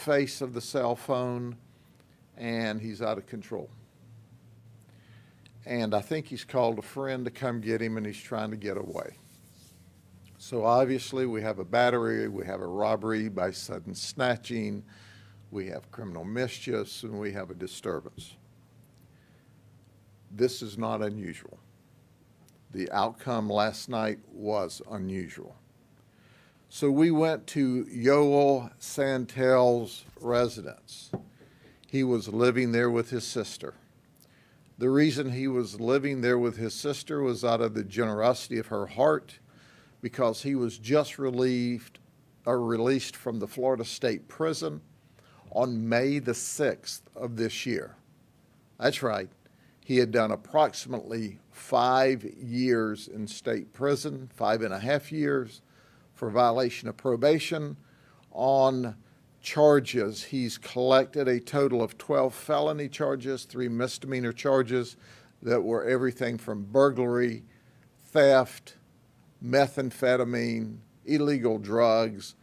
face of the cell phone, and he's out of control. And I think he's called a friend to come get him, and he's trying to get away. So obviously we have a battery, we have a robbery by sudden snatching, we have criminal mischiefs, and we have a disturbance. This is not unusual. The outcome last night was unusual. So we went to Yoel Santel's residence. He was living there with his sister. The reason he was living there with his sister was out of the generosity of her heart, because he was just released from the Florida State Prison on May the 6th of this year. That's right. He had done approximately 5 years in state prison, 5.5 years, for violation of probation on charges. He's collected a total of 12 felony charges, 3 misdemeanor charges that were everything from burglary, theft, methamphetamine, illegal drugs,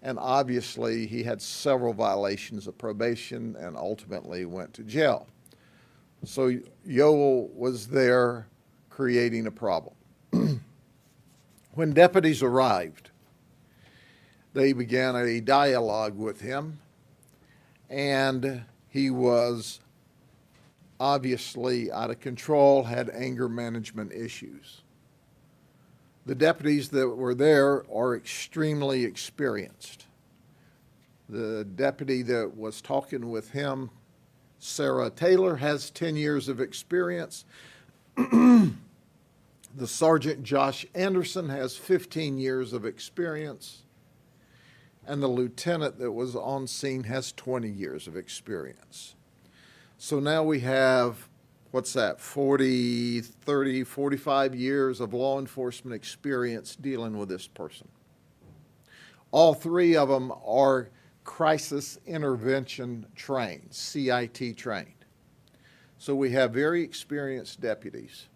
and obviously he had several violations of probation and ultimately went to jail. So Yoel was there creating a problem. When deputies arrived, they began a dialogue with him, and he was obviously out of control, had anger management issues. The deputies that were there are extremely experienced. The deputy that was talking with him, Sarah Taylor, has 10 years of experience. The Sergeant Josh Anderson has 15 years of experience. And the lieutenant that was on scene has 20 years of experience. So now we have, 40, 30, 45 years of law enforcement experience dealing with this person. All 3 of them are crisis intervention trained, CIT trained. So we have very experienced deputies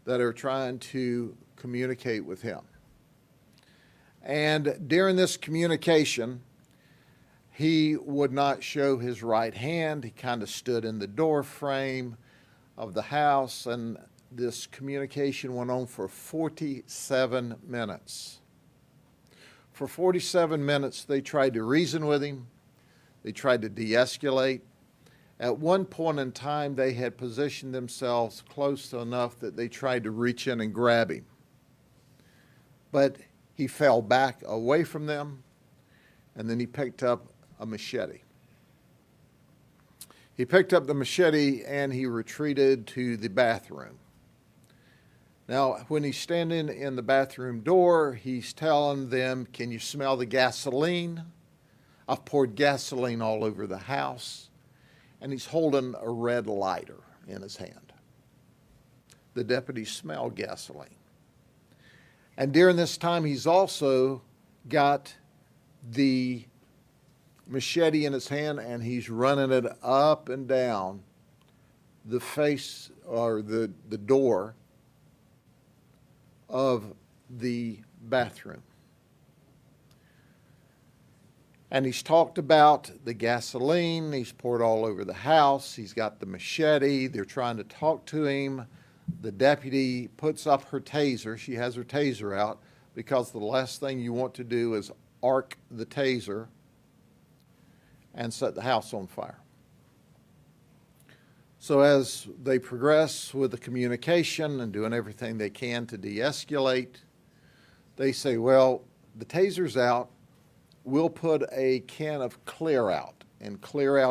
that are trying to communicate with him. And during this communication, he would not show his right hand. He kind of stood in the door frame of the house, and this communication went on for 47 minutes. For 47 minutes, they tried to reason with him. They tried to de-escalate. At one point in time, they had positioned themselves close enough that they tried to reach in and grab him. But he fell back away from them, and then he picked up a machete. He picked up the machete and he retreated to the bathroom. Now, when he's standing in the bathroom door, he's telling them, "Can you smell the gasoline? I've poured gasoline all over the house." And he's holding a red lighter in his hand. The deputies smell gasoline. And during this time, he's also got the machete in his hand, and he's running it up and down the face or the door of the bathroom. And he's talked about the gasoline. He's poured all over the house. He's got the machete. They're trying to talk to him. The deputy puts up her taser. She has her taser out because the last thing you want to do is arc the taser and set the house on fire. So as they progress with the communication and doing everything they can to de-escalate, they say, well, the taser's out. We'll put a can of Clear Out. And Clear Out